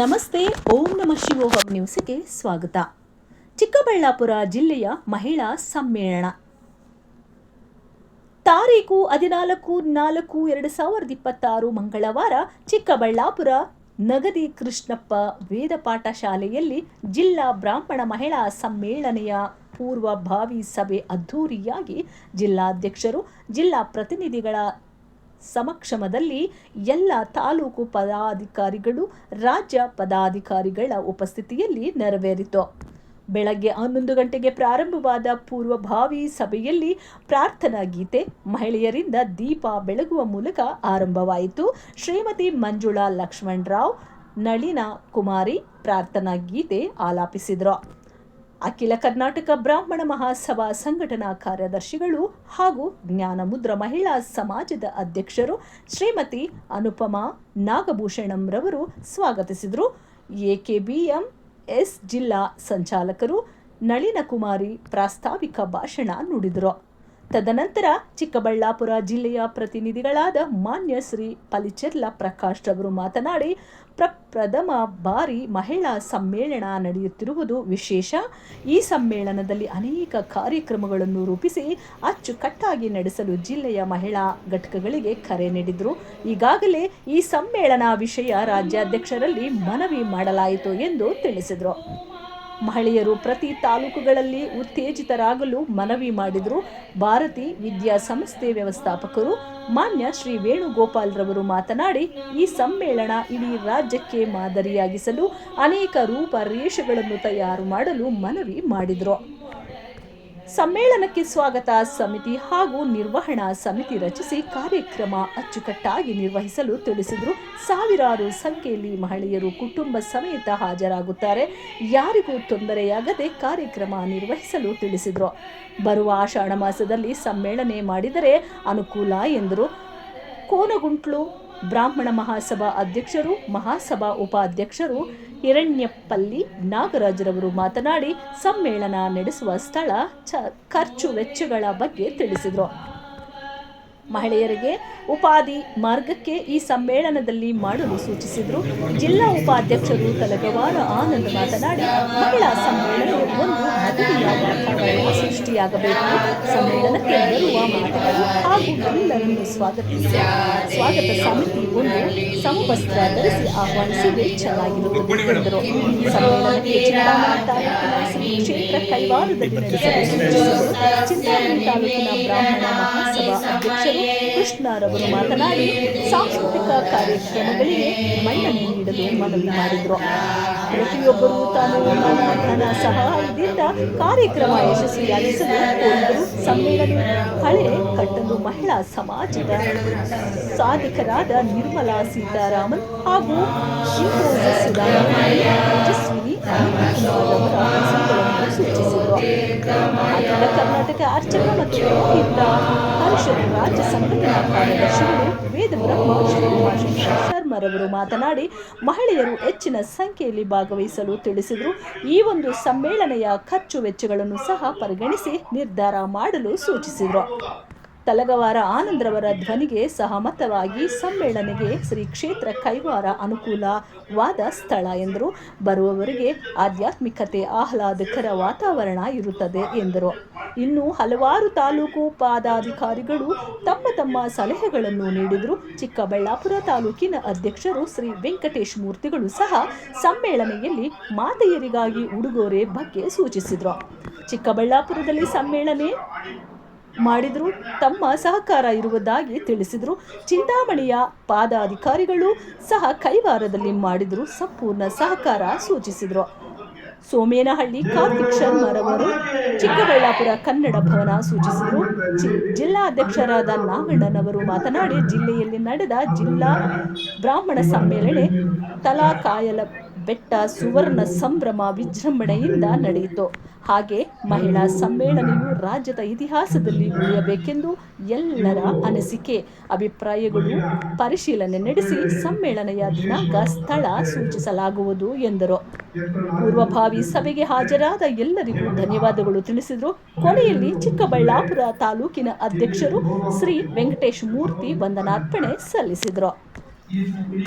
ನಮಸ್ತೆ. ಓಂ ನಮಃ ಶಿವೋಹಂ ನ್ಯೂಸ್ಗೆ ಸ್ವಾಗತ. ಚಿಕ್ಕಬಳ್ಳಾಪುರ ಜಿಲ್ಲೆಯ ಮಹಿಳಾ ಸಮ್ಮೇಳನ ತಾರೀಕು 14/4/2026 ಮಂಗಳವಾರ ಚಿಕ್ಕಬಳ್ಳಾಪುರ ನಗದಿ ಕೃಷ್ಣಪ್ಪ ವೇದಪಾಠ ಶಾಲೆಯಲ್ಲಿ ಜಿಲ್ಲಾ ಬ್ರಾಹ್ಮಣ ಮಹಿಳಾ ಸಮ್ಮೇಳನೆಯ ಪೂರ್ವಭಾವಿ ಸಭೆ ಅದ್ಧೂರಿಯಾಗಿ ಜಿಲ್ಲಾಧ್ಯಕ್ಷರು, ಜಿಲ್ಲಾ ಪ್ರತಿನಿಧಿಗಳ ಸಮಕ್ಷಮದಲ್ಲಿ ಎಲ್ಲ ತಾಲೂಕು ಪದಾಧಿಕಾರಿಗಳು, ರಾಜ್ಯ ಪದಾಧಿಕಾರಿಗಳ ಉಪಸ್ಥಿತಿಯಲ್ಲಿ ನೆರವೇರಿತು. ಬೆಳಗ್ಗೆ 11 ಗಂಟೆಗೆ ಪ್ರಾರಂಭವಾದ ಪೂರ್ವಭಾವಿ ಸಭೆಯಲ್ಲಿ ಪ್ರಾರ್ಥನಾ ಗೀತೆ, ಮಹಿಳೆಯರಿಂದ ದೀಪ ಬೆಳಗುವ ಮೂಲಕ ಆರಂಭವಾಯಿತು. ಶ್ರೀಮತಿ ಮಂಜುಳಾ ಲಕ್ಷ್ಮಣರಾವ್, ನಳಿನ ಕುಮಾರಿ ಪ್ರಾರ್ಥನಾ ಗೀತೆ ಆಲಾಪಿಸಿದರು. ಅಖಿಲ ಕರ್ನಾಟಕ ಬ್ರಾಹ್ಮಣ ಮಹಾಸಭಾ ಸಂಘಟನಾ ಕಾರ್ಯದರ್ಶಿಗಳು ಹಾಗೂ ಜ್ಞಾನಮುದ್ರ ಮಹಿಳಾ ಸಮಾಜದ ಅಧ್ಯಕ್ಷರು ಶ್ರೀಮತಿ ಅನುಪಮಾ ನಾಗಭೂಷಣಂ ರವರು ಸ್ವಾಗತಿಸಿದರು. ಎಕೆಬಿಎಂಎಸ್ ಜಿಲ್ಲಾ ಸಂಚಾಲಕರು ನಳಿನ ಕುಮಾರಿ ಪ್ರಾಸ್ತಾವಿಕ ಭಾಷಣ ನುಡಿದರು. ತದನಂತರ ಚಿಕ್ಕಬಳ್ಳಾಪುರ ಜಿಲ್ಲೆಯ ಪ್ರತಿನಿಧಿಗಳಾದ ಮಾನ್ಯ ಶ್ರೀ ಪಲಿಚೆರ್ಲ ಪ್ರಕಾಶ್ ರವರು ಮಾತನಾಡಿ, ಪ್ರಪ್ರಥಮ ಬಾರಿ ಮಹಿಳಾ ಸಮ್ಮೇಳನ ನಡೆಯುತ್ತಿರುವುದು ವಿಶೇಷ. ಈ ಸಮ್ಮೇಳನದಲ್ಲಿ ಅನೇಕ ಕಾರ್ಯಕ್ರಮಗಳನ್ನು ರೂಪಿಸಿ ಅಚ್ಚುಕಟ್ಟಾಗಿ ನಡೆಸಲು ಜಿಲ್ಲೆಯ ಮಹಿಳಾ ಘಟಕಗಳಿಗೆ ಕರೆ ನೀಡಿದರು. ಈಗಾಗಲೇ ಈ ಸಮ್ಮೇಳನ ವಿಷಯ ರಾಜ್ಯಾಧ್ಯಕ್ಷರಲ್ಲಿ ಮನವಿ ಮಾಡಲಾಯಿತು ಎಂದು ತಿಳಿಸಿದರು. ಮಹಿಳೆಯರು ಪ್ರತಿ ತಾಲೂಕುಗಳಲ್ಲಿ ಉತ್ತೇಜಿತರಾಗಲು ಮನವಿ ಮಾಡಿದರು. ಭಾರತಿ ವಿದ್ಯಾಸಂಸ್ಥೆ ವ್ಯವಸ್ಥಾಪಕರು ಮಾನ್ಯ ಶ್ರೀ ವೇಣುಗೋಪಾಲ್ ರವರು ಮಾತನಾಡಿ, ಈ ಸಮ್ಮೇಳನ ಇಡೀ ರಾಜ್ಯಕ್ಕೆ ಮಾದರಿಯಾಗಿಸಲು ಅನೇಕ ರೂಪರೇಷೆಗಳನ್ನು ತಯಾರು ಮಾಡಲು ಮನವಿ ಮಾಡಿದರು. ಸಮ್ಮೇಳನಕ್ಕೆ ಸ್ವಾಗತ ಸಮಿತಿ ಹಾಗೂ ನಿರ್ವಹಣಾ ಸಮಿತಿ ರಚಿಸಿ ಕಾರ್ಯಕ್ರಮ ಅಚ್ಚುಕಟ್ಟಾಗಿ ನಿರ್ವಹಿಸಲು ತಿಳಿಸಿದರು. ಸಾವಿರಾರು ಸಂಖ್ಯೆಯಲ್ಲಿ ಮಹಿಳೆಯರು ಕುಟುಂಬ ಸಮೇತ ಹಾಜರಾಗುತ್ತಾರೆ. ಯಾರಿಗೂ ತೊಂದರೆಯಾಗದೆ ಕಾರ್ಯಕ್ರಮ ನಿರ್ವಹಿಸಲು ತಿಳಿಸಿದರು. ಬರುವ ಆಷಾಢ ಮಾಸದಲ್ಲಿ ಸಮ್ಮೇಳನ ಮಾಡಿದರೆ ಅನುಕೂಲ ಎಂದರು. ಕೋನಗುಂಟ್ಲು ಬ್ರಾಹ್ಮಣ ಮಹಾಸಭಾ ಅಧ್ಯಕ್ಷರು, ಮಹಾಸಭಾ ಉಪಾಧ್ಯಕ್ಷರು ಹಿರಣ್ಯಪಲ್ಲಿ ನಾಗರಾಜರವರು ಮಾತನಾಡಿ, ಸಮ್ಮೇಳನ ನಡೆಸುವ ಸ್ಥಳ, ಖರ್ಚು ವೆಚ್ಚಗಳ ಬಗ್ಗೆ ತಿಳಿಸಿದರು. ಮಹಿಳೆಯರಿಗೆ ಉಪಾಧಿ ಮಾರ್ಗಕ್ಕೆ ಈ ಸಮ್ಮೇಳನದಲ್ಲಿ ಮಾಡಲು ಸೂಚಿಸಿದರು. ಜಿಲ್ಲಾ ಉಪಾಧ್ಯಕ್ಷರು ತಲಗವಾರ ಆನಂದ್ ಮಾತನಾಡಿ, ಮಹಿಳಾ ಸಮ್ಮೇಳನ ಒಂದು ಮದುವೆಯ ವಾತಾವರಣ ಸೃಷ್ಟಿಯಾಗಬೇಕು. ಸಮ್ಮೇಳನಕ್ಕೆ ಬರುವ ಮಾತುಗಳು ಹಾಗೂ ಎಲ್ಲರನ್ನು ಸ್ವಾಗತ ಸಮಿತಿ ಒಂದು ಸಮವಸ್ತ್ರ ಧರಿಸಿ ಆಹ್ವಾನಿಸಿದರೆ ಚೆನ್ನಾಗಿರುತ್ತದೆ ಎಂದರು. ಸಮ್ಮೇಳನಕ್ಕೆ ಚಿಂತಾಮಣಿ ತಾಲೂಕಿನ ಶ್ರೀ ಕ್ಷೇತ್ರ ಕೈವಾರದಲ್ಲಿ ನಡೆಸಲು ಸೂಚಿಸಿದರು. ಚಿಂತಾಮಣಿ ತಾಲೂಕಿನ ಬ್ರಾಹ್ಮಣ ಮಹಾಸಭಾ ಅಧ್ಯಕ್ಷರು ಕೃಷ್ಣರವರು ಮಾತನಾಡಿ, ಸಾಂಸ್ಕೃತಿಕ ಕಾರ್ಯಕ್ರಮಗಳಿಗೆ ಮನ್ನಣೆ ನೀಡಲು ಮನವಿ ಮಾಡಿದರು. ಪ್ರತಿಯೊಬ್ಬರೂ ತಾನು ಧನ ಸಹಾಯದಿಂದ ಕಾರ್ಯಕ್ರಮ ಯಶಸ್ವಿಯಾಗಿಸಲು ಕೋರಿದರು. ಸಮ್ಮೇಳನ ಹಳೆ ಕಟ್ಟಲು ಮಹಿಳಾ ಸಮಾಜದ ಸಾಧಕರಾದ ನಿರ್ಮಲಾ ಸೀತಾರಾಮನ್ ಹಾಗೂ ತೇಜಸ್ವಿನಿ ಅನಂತಕುಮಾರ್ ಅವರ ಹೆಸರುಗಳನ್ನು ಸೂಚಿಸಿದರು. ಅಖಿಲ ಕರ್ನಾಟಕ ಅರ್ಚಕ ಮತ್ತು ಪುರೋಹಿತ ಪರಿಷತ್ ರಾಜ್ಯ ಸಂಘಟನಾ ಕಾರ್ಯದರ್ಶಿಗಳು ವೇದಬ್ರಹ್ಮ ಶರ್ಮರವರು ಮಾತನಾಡಿ, ಮಹಿಳೆಯರು ಹೆಚ್ಚಿನ ಸಂಖ್ಯೆಯಲ್ಲಿ ಭಾಗವಹಿಸಲು ತಿಳಿಸಿದರು. ಈ ಒಂದು ಸಮ್ಮೇಳನೆಯ ಖರ್ಚು ವೆಚ್ಚಗಳನ್ನು ಸಹ ಪರಿಗಣಿಸಿ ನಿರ್ಧಾರ ಮಾಡಲು ಸೂಚಿಸಿದರು. ತಲಗವಾರ ಆನಂದ್ರವರ ಧ್ವನಿಗೆ ಸಹಮತವಾಗಿ ಸಮ್ಮೇಳನೆಗೆ ಶ್ರೀ ಕ್ಷೇತ್ರ ಕೈವಾರ ಅನುಕೂಲವಾದ ಸ್ಥಳ ಎಂದರು. ಬರುವವರಿಗೆ ಆಧ್ಯಾತ್ಮಿಕತೆ, ಆಹ್ಲಾದಕರ ವಾತಾವರಣ ಇರುತ್ತದೆ ಎಂದರು. ಇನ್ನು ಹಲವಾರು ತಾಲೂಕು ಪದಾಧಿಕಾರಿಗಳು ತಮ್ಮ ತಮ್ಮ ಸಲಹೆಗಳನ್ನು ನೀಡಿದರು. ಚಿಕ್ಕಬಳ್ಳಾಪುರ ತಾಲೂಕಿನ ಅಧ್ಯಕ್ಷರು ಶ್ರೀ ವೆಂಕಟೇಶ್ ಮೂರ್ತಿಗಳು ಸಹ ಸಮ್ಮೇಳನೆಯಲ್ಲಿ ಮಾತೆಯರಿಗಾಗಿ ಉಡುಗೊರೆ ಬಗ್ಗೆ ಸೂಚಿಸಿದರು. ಚಿಕ್ಕಬಳ್ಳಾಪುರದಲ್ಲಿ ಸಮ್ಮೇಳನ ಮಾಡಿದರೂ ತಮ್ಮ ಸಹಕಾರ ಇರುವುದಾಗಿ ತಿಳಿಸಿದರು. ಚಿಂತಾಮಣಿಯ ಪದಾಧಿಕಾರಿಗಳು ಸಹ ಕೈವಾರದಲ್ಲಿ ಮಾಡಿದರೂ ಸಂಪೂರ್ಣ ಸಹಕಾರ ಸೂಚಿಸಿದರು. ಸೋಮೇನಹಳ್ಳಿ ಕಾರ್ತಿಕ್ ಶರ್ಮರವರು ಚಿಕ್ಕಬಳ್ಳಾಪುರ ಕನ್ನಡ ಭವನ ಸೂಚಿಸಿದರು. ಜಿಲ್ಲಾಧ್ಯಕ್ಷರಾದ ನಾಗಣ್ಣನವರು ಮಾತನಾಡಿ, ಜಿಲ್ಲೆಯಲ್ಲಿ ನಡೆದ ಜಿಲ್ಲಾ ಬ್ರಾಹ್ಮಣ ಸಮ್ಮೇಳನ ತಲಕಾಯಲ ಬೆಟ್ಟ ಸುವರ್ಣ ಸಂಭ್ರಮ ವಿಜೃಂಭಣೆಯಿಂದ ನಡೆಯಿತು. ಹಾಗೆ ಮಹಿಳಾ ಸಮ್ಮೇಳನೆಯು ರಾಜ್ಯದ ಇತಿಹಾಸದಲ್ಲಿ ಉಳಿಯಬೇಕೆಂದು ಎಲ್ಲರ ಅನಿಸಿಕೆ, ಅಭಿಪ್ರಾಯಗಳು ಪರಿಶೀಲನೆ ನಡೆಸಿ ಸಮ್ಮೇಳನೆಯ ದಿನಾಂಕ, ಸ್ಥಳ ಸೂಚಿಸಲಾಗುವುದು ಎಂದರು. ಪೂರ್ವಭಾವಿ ಸಭೆಗೆ ಹಾಜರಾದ ಎಲ್ಲರಿಗೂ ಧನ್ಯವಾದಗಳು ತಿಳಿಸಿದರು. ಕೊನೆಯಲ್ಲಿ ಚಿಕ್ಕಬಳ್ಳಾಪುರ ತಾಲೂಕಿನ ಅಧ್ಯಕ್ಷರು ಶ್ರೀ ವೆಂಕಟೇಶ್ ಮೂರ್ತಿ ವಂದನಾರ್ಪಣೆ ಸಲ್ಲಿಸಿದರು.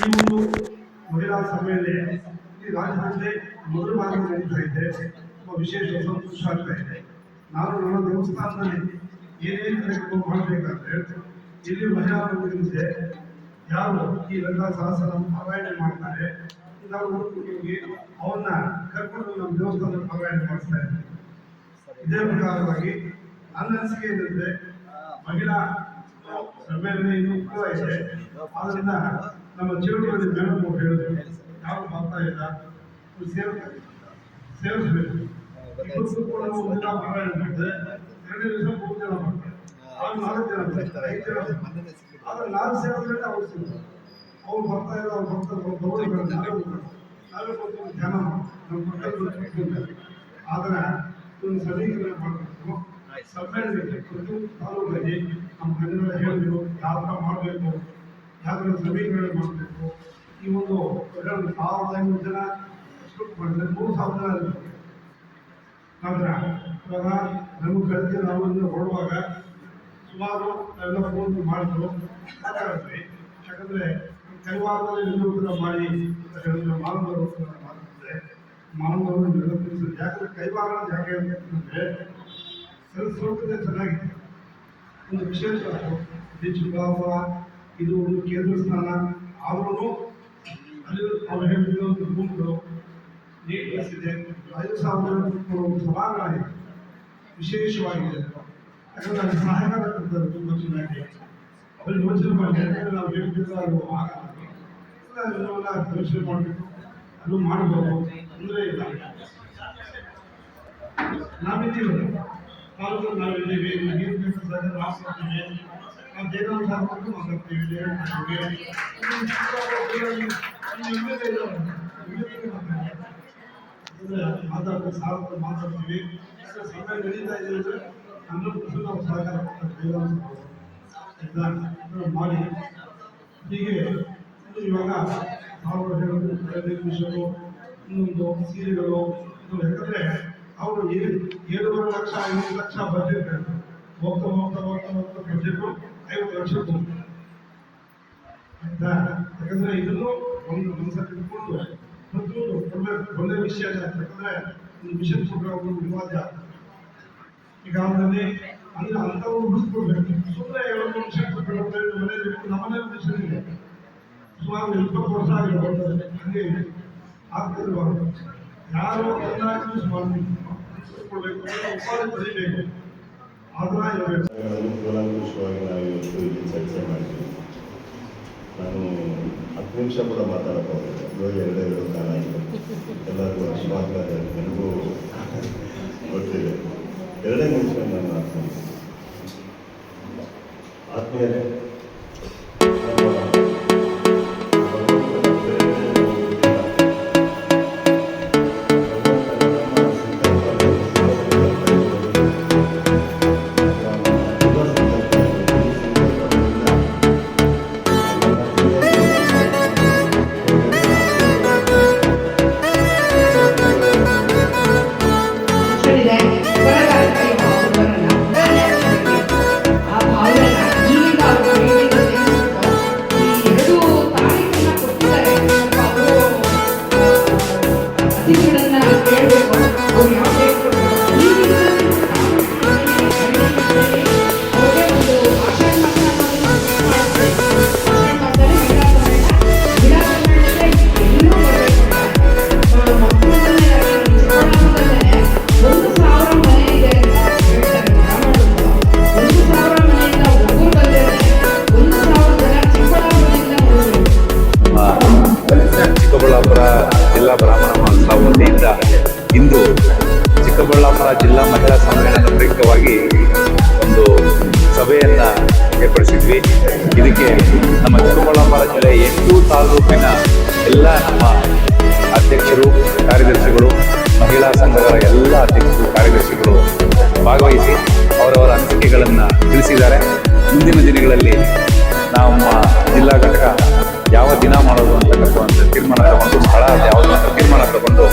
ಮಹಿಳಾ ಸಮ್ಮೇಳನ ಇಲ್ಲಿ ರಾಜ್ಯದಲ್ಲಿ ಮೊದಲ ಬಾರಿ ನಡೀತಾ ಇದೆ. ತುಂಬ ವಿಶೇಷ ಸಂತೋಷ ಆಗ್ತಾ ಇದೆ. ನಾನು ನನ್ನ ದೇವಸ್ಥಾನದಲ್ಲಿ ಏನೇನು ಕಾರ್ಯಕ್ರಮ ಮಾಡಬೇಕಾದ್ರೆ ಇಲ್ಲಿ ಮಹಿಳಾ ಮಂದಿರವಿದೆ, ಯಾರು ಈ ಲಲಿತಾ ಸಹಸ್ರ ಪಾರಾಯಣ ಮಾಡ್ತಾರೆ ನಾವು ಹೋಗಿ ಅವನ್ನ ಕರ್ಕೊಂಡು ನಮ್ಮ ದೇವಸ್ಥಾನದಲ್ಲಿ ಪಾರಾಯಣ ಮಾಡಿಸ್ತಾ ಇದ್ದೀವಿ. ಇದೇ ಪ್ರಕಾರವಾಗಿ ನನ್ನ ಅನಿಸಿಕೆ ಏನಂದ್ರೆ ಮಹಿಳಾ ಸಮ್ಮೇಳನ ಇನ್ನೂ ಕೂಡ ಇದೆ. ಆದ್ರಿಂದ ನಮ್ಮ ಚೇವಟಿಯಲ್ಲಿ ಮೇಡಮ್ ಹೇಳಿದ್ರು, ಯಾರು ಬರ್ತಾ ಇಲ್ಲ ಸೇರಿಸ್ಬೇಕು. ಕೂಡ ಒಂದಿನ ಪಾರಾಯಣ ಮಾಡಿದ್ರೆ 2 ದಿವಸ 3 ಜನ ಮಾಡ್ತಾರೆ, ಆಗ 4 ಜನ ಬರ್ತಾರೆ, 5 ಜನ ಆದ್ರೆ 4 ಸೇರಿದ್ರೆ ಅವ್ರು ಸಿಗ್ತಾರೆ. ಅವ್ರು ಬರ್ತಾ ಇಲ್ಲ, ಅವ್ರು ಬರ್ತಾರೆ, ನಾವೇ ಒಂದು ಧ್ಯಾನ ನಮ್ಮ ಮಕ್ಕಳು. ಆದ್ರೆ ಒಂದು ಸಮೀಕರಣ ಮಾಡಬೇಕು. ಸಮ್ಮೇಳನಕ್ಕೆ ಪ್ರತಿ ತಾಲೂಕಲ್ಲಿ ನಮ್ಮ ಕನ್ನಡ ಹೇಳಿದ್ರು ಯಾವ ಥರ ಮಾಡಬೇಕು, ಯಾವ ಥರ ಸಮೀಕರಣ ಮಾಡಬೇಕು. ಈ ಒಂದು 1500 ಜನ ಅಷ್ಟು ಮಾಡಿದ್ರೆ 3000 ಜನ ಇರಬೇಕು. ಆದ್ರೆ ಇವಾಗ ನಮಗೆ ಕಳಿಸಿ ನಾವು ಹೊರಡುವಾಗ ಸುಮಾರು ಎಲ್ಲ ಫೋನ್ ಮಾಡಿದ್ರು ಮಾತಾಡಿದ್ವಿ. ಯಾಕಂದರೆ ಕೈವಾರದಲ್ಲಿ ನಿಲ್ಲುವುದರ ಮಾಡಿ ಮಾನವರು ಮಾಡ್ತಿದ್ರೆ ಮಾನವರು ಎಲ್ಲ ತಿಳಿಸಿದ್ರು. ಯಾಕಂದರೆ ಕೈವಾರ ಯಾಕೆ ಅಂತಂದರೆ ಸರಸ್ವತತೆ ಚೆನ್ನಾಗಿದೆ, ಒಂದು ವಿಶೇಷ ಚಿಕ್ಕಬಳ್ಳಾಪುರ ಇದು ಒಂದು ಕೇಂದ್ರ ಸ್ಥಾನ ಆದ್ರೂ ಅಲ್ಲಿ ಅವ್ರು ಹೇಳಿದ ಒಂದು ರೂಮ್ಗಳು ನೀಟ್ನೆಸ್ ಇದೆ. 5,000 ಒಂದು ಸಭಾಂಗಣವಿದೆ, ವಿಶೇಷವಾಗಿದೆ. ಯಾಕಂದರೆ ಅಲ್ಲಿ ಸಹಕಾರ ಕೊಡ್ತಾರೆ ತುಂಬ ಚೆನ್ನಾಗಿ. ಅವ್ರಿಗೆ ಯೋಚನೆ ಮಾಡಿ, ಯಾಕಂದರೆ ನಾವು ಹೇಳ್ತಿದ್ರೆ ಅದು ಆಗಲ್ಲ, ಯೋಚನೆ ಮಾಡಬೇಕು, ಅದು ಮಾಡಬಹುದು, ತೊಂದರೆ ಇಲ್ಲ. ನಾವಿದ್ದೀವಿ ತಾಲೂಕಲ್ಲಿ, ನಾವಿದ್ದೀವಿ, ನೀರು ಬೇಕಾದಾಗ ರಾಷ್ಟ್ರೀಯ ನಾವು ದೇವರ ಸಾಕು ಮಾತಾಡ್ತೀವಿ. ಮಾತಾಡ್ತೀವಿ, ಸಾಲ ಮಾತಾಡ್ತೀವಿ. ಸಮಯ ನಡೀತಾ ಇದೆ ಅಂದರೆ 100% ನಾವು ಸಹಕಾರ ದೇವರ ಮಾಡಿ ಹೀಗೆ ಇವಾಗ ಅವರು ಹೇಳೋದು ವಿಷಯಗಳು, ಇನ್ನೊಂದು ಸೀರೆಗಳು. ಯಾಕಂದರೆ ಅವರು 7.5 ಲಕ್ಷ 5 ಲಕ್ಷ ಬಜೆಟ್ ಹೋಗ್ತಾ ಬಜೆಟು 50 ಲಕ್ಷ ಹೋಗ್ತದೆ ಆಯ್ತಾ. ಯಾಕಂದರೆ ಇದನ್ನು ಒಂದು ಮನಸ್ಸಲ್ಲಿ ಇಟ್ಕೊಂಡು ಪ್ರತಿಯೊಂದು ಒಳ್ಳೆ ವಿಷಯ. ಯಾಕಂದರೆ ಒಂದು ವಿಷಯ ಒಂದು ವಿವಾದ ಈಗ ಅವರಲ್ಲಿ ಅಂದರೆ ಅಂಥವ್ರು ಉಳಿಸ್ಕೊಡ್ಬೇಕು. ಸುಮ್ಮನೆ 2 ವರ್ಷ ಮನೇಲಿ ನಮ್ಮನೇಲಿ ವಿಷಯ ಇದೆ, ಸುಮಾರು 20 ವರ್ಷ ಆಗಿದೆ ಬರ್ತದೆ, ಹಂಗೆ ಇದೆ ಆಗ್ತಿರ್ಬಾರ್ದು. ಯಾರು ಎಲ್ಲ ಯೂಸ್ ಮಾಡಬೇಕು, ಕೊಡಬೇಕು, ಉಪಾಧಿ ಬರೀಬೇಕು, ಆದ್ರೆ ಇರಬೇಕು. ಕೂಲಂಕುಷವಾಗಿ ನಾವು ಇವತ್ತು ಇಲ್ಲಿ ಚರ್ಚೆ ಮಾಡಿದ್ವಿ. ನಾನು 10 ನಿಮಿಷ ಕೂಡ ಮಾತಾಡಬಹುದು, 2 ಕಾಲ ಆಯಿತು. ಎಲ್ಲರಿಗೂ ಶುಭಾಕಾಂಕ್ಷೆ, ನನಗೂ ಗೊತ್ತಿದೆ. 2 ನಿಮಿಷ ನಾನು ಆತ್ಮೀಯರೇ, ಚಿಕ್ಕಬಳ್ಳಾಪುರ ಜಿಲ್ಲಾ ಬ್ರಾಹ್ಮಣ ಮಹಾಸಭಾ ವತಿಯಿಂದ ಇಂದು ಚಿಕ್ಕಬಳ್ಳಾಪುರ ಜಿಲ್ಲಾ ಮಹಿಳಾ ಸಮ್ಮೇಳನದ ಪ್ರಯುಕ್ತವಾಗಿ ಒಂದು ಸಭೆಯನ್ನು ಏರ್ಪಡಿಸಿದ್ವಿ. ಇದಕ್ಕೆ ನಮ್ಮ ಚಿಕ್ಕಬಳ್ಳಾಪುರ ಜಿಲ್ಲೆ 8 ತಾಲೂಕಿನ ಎಲ್ಲ ನಮ್ಮ ಅಧ್ಯಕ್ಷರು, ಕಾರ್ಯದರ್ಶಿಗಳು, ಮಹಿಳಾ ಸಂಘಗಳ ಎಲ್ಲ ಅಧ್ಯಕ್ಷರು, ಕಾರ್ಯದರ್ಶಿಗಳು ಭಾಗವಹಿಸಿ ಅವರವರ ಅನಿಸಿಕೆಗಳನ್ನು ತಿಳಿಸಿದ್ದಾರೆ. ಮುಂದಿನ ದಿನಗಳಲ್ಲಿ ನಮ್ಮ ಜಿಲ್ಲಾ ಘಟಕ ಯಾವ ದಿನ ಮಾಡೋದು ಅಂತಕ್ಕಂಥ ತೀರ್ಮಾನ ತಗೊಂಡು, ಸ್ಥಳ ಯಾವುದು ಅಂತ ತೀರ್ಮಾನ ತಗೊಂಡು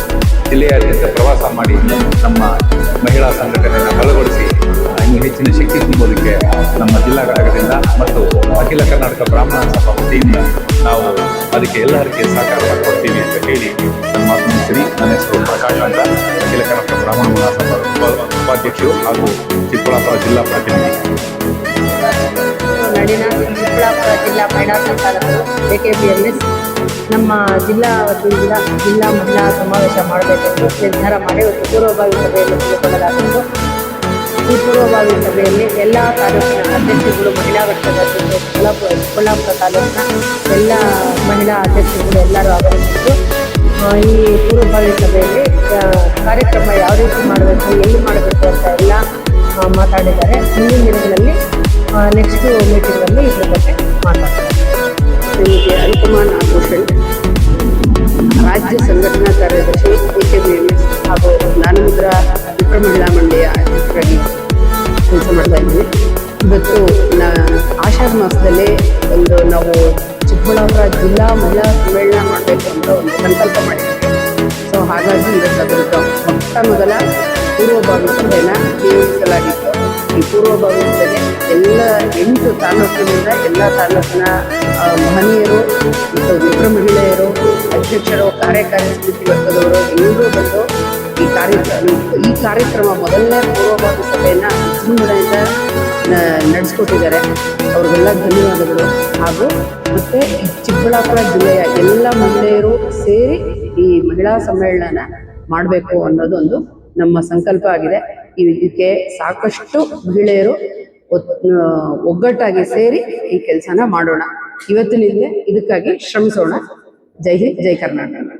ಜಿಲ್ಲೆಯಾದ್ಯಂತ ಪ್ರವಾಸ ಮಾಡಿ ನಮ್ಮ ಮಹಿಳಾ ಸಂಘಟನೆಯನ್ನು ಬಲಗೊಳಿಸಿ ಇನ್ನೂ ಹೆಚ್ಚಿನ ಶಕ್ತಿ ತುಂಬೋದಕ್ಕೆ ನಮ್ಮ ಜಿಲ್ಲಾ ಘಟಕದಿಂದ ಮತ್ತು ಅಖಿಲ ಕರ್ನಾಟಕ ಬ್ರಾಹ್ಮಣ ಸಭಾ ವತಿಯಿಂದ ನಾವು ಅದಕ್ಕೆ ಎಲ್ಲರಿಗೆ ಸಹಕಾರ ಕೊಡ್ತೀವಿ ಅಂತ ಹೇಳಿ ನಮ್ಮ ನಮಸ್ಕಾರಗಳು. ನನ್ನ ಹೆಸರು ಪ್ರಕಾಶ್ ಅಂತ, ಅಖಿಲ ಕರ್ನಾಟಕ ಬ್ರಾಹ್ಮಣ ಮಹಾಸಭಾ ಉಪಾಧ್ಯಕ್ಷರು ಹಾಗೂ ಚಿಕ್ಕಬಳ್ಳಾಪುರ ಜಿಲ್ಲಾ ಪ್ರತಿನಿಧಿ. ನಳಿನ, ಚಿಕ್ಕಬಳ್ಳಾಪುರ ಜಿಲ್ಲಾ ಮಹಿಳಾ ಸಂಚಾಲಕರು, AKBMS. ನಮ್ಮ ಜಿಲ್ಲಾ ವತಿಯಿಂದ ಜಿಲ್ಲಾ ಮಹಿಳಾ ಸಮಾವೇಶ ಮಾಡಬೇಕೆಂದು ನಿರ್ಧಾರ ಮಾಡಿ ಒಂದು ಪೂರ್ವಭಾವಿ ಸಭೆಯನ್ನು ಹಮ್ಮಿಕೊಳ್ಳಲಾಗಿತ್ತು. ಈ ಪೂರ್ವಭಾವಿ ಸಭೆಯಲ್ಲಿ ಎಲ್ಲ ತಾಲೂಕಿನ ಅಧ್ಯಕ್ಷರುಗಳು, ಮಹಿಳಾ ಘಟಕದ ಅಧ್ಯಕ್ಷರು, ಚಿಕ್ಕಬಳ್ಳಾಪುರ ತಾಲೂಕಿನ ಎಲ್ಲ ಮಹಿಳಾ ಅಧ್ಯಕ್ಷರುಗಳು ಎಲ್ಲರೂ ಆಗಮಿಸಿದ್ದು, ಈ ಪೂರ್ವಭಾವಿ ಸಭೆಯಲ್ಲಿ ಕಾರ್ಯಕ್ರಮ ಯಾವ ರೀತಿ ಮಾಡಬೇಕು, ಎಲ್ಲಿ ಮಾಡಬೇಕು ಅಂತ ಎಲ್ಲ ಮಾತಾಡಿದ್ದಾರೆ. ಮುಂದಿನ ದಿನಗಳಲ್ಲಿ ನೆಕ್ಸ್ಟ್ ಮೀಟಿಂಗಲ್ಲಿ ಇದ್ರ ಬಗ್ಗೆ ಮಾತಾಡ್ತಾರೆ. ನನಗೆ ಅಲ್ಕಮಾನ್ ಭೂಷಣ್, ರಾಜ್ಯ ಸಂಘಟನಾ ಕಾರ್ಯದರ್ಶಿ AKBMS ಹಾಗೂ ಜ್ಞಾನಮುದ್ರಾ ವಿಪ್ರ ಮಹಿಳಾ ಮಂಡಳಿಯ ಅಧ್ಯಕ್ಷರಾಗಿ ಕೆಲಸ ಮಾಡ್ತಾ ಇದ್ದೀವಿ. ಇವತ್ತು ಆಷಾಢ ಮಾಸದಲ್ಲಿ ನಾವು ಚಿಕ್ಕಬಳ್ಳಾಪುರ ಜಿಲ್ಲಾ ಮಹಿಳಾ ಸಮ್ಮೇಳನ ಮಾಡಬೇಕು ಅಂತ ಒಂದು ಸಂಕಲ್ಪ ಮಾಡಿದ್ದೀವಿ. ಸೊ ಹಾಗಾಗಿ ಇವತ್ತು ಅದರ ಮೊಟ್ಟ ಮೊದಲ ಪೂರ್ವಭಾವಿ ಸಭೆಯನ್ನು ನಿಯೋಜಿಸಲಾಗಿತ್ತು. ಈ ಪೂರ್ವಭಾವಿ ಸಭೆಗೆ ಎಲ್ಲ 8 ತಾಲೂಕಿನಿಂದ ಎಲ್ಲ ತಾಲೂಕಿನ ಮಹನೀಯರು ಮತ್ತು ವಿಪ್ರ ಮಹಿಳೆಯರು, ಅಧ್ಯಕ್ಷರು, ಕಾರ್ಯಕಾರಿ ಸಮಿತಿ ವರ್ಗದವರು ಎಲ್ಲರೂ ಬಂದು ಈ ಕಾರ್ಯಕ್ರಮ ಮೊದಲನೇ ಪೂರ್ವಭಾವಿ ಸಭೆಯನ್ನು ವಿಜೃಂಭಣೆಯಿಂದ ನಡೆಸ್ಕೊಟ್ಟಿದ್ದಾರೆ. ಅವ್ರಿಗೆಲ್ಲ ಧನ್ಯವಾದಗಳು. ಹಾಗೂ ಮತ್ತು ಈ ಚಿಕ್ಕಬಳ್ಳಾಪುರ ಜಿಲ್ಲೆಯ ಎಲ್ಲ ಮಹಿಳೆಯರು ಸೇರಿ ಈ ಮಹಿಳಾ ಸಮ್ಮೇಳನ ಮಾಡಬೇಕು ಅನ್ನೋದೊಂದು ನಮ್ಮ ಸಂಕಲ್ಪ ಆಗಿದೆ. ಇದಕ್ಕೆ ಸಾಕಷ್ಟು ಮಹಿಳೆಯರು ಒಗ್ಗಟ್ಟಾಗಿ ಸೇರಿ ಈ ಕೆಲಸನ ಮಾಡೋಣ. ಇವತ್ತಿನಿಂದಲೇ ಇದಕ್ಕಾಗಿ ಶ್ರಮಿಸೋಣ. ಜೈ ಹಿಂದ್, ಜೈ ಕರ್ನಾಟಕ.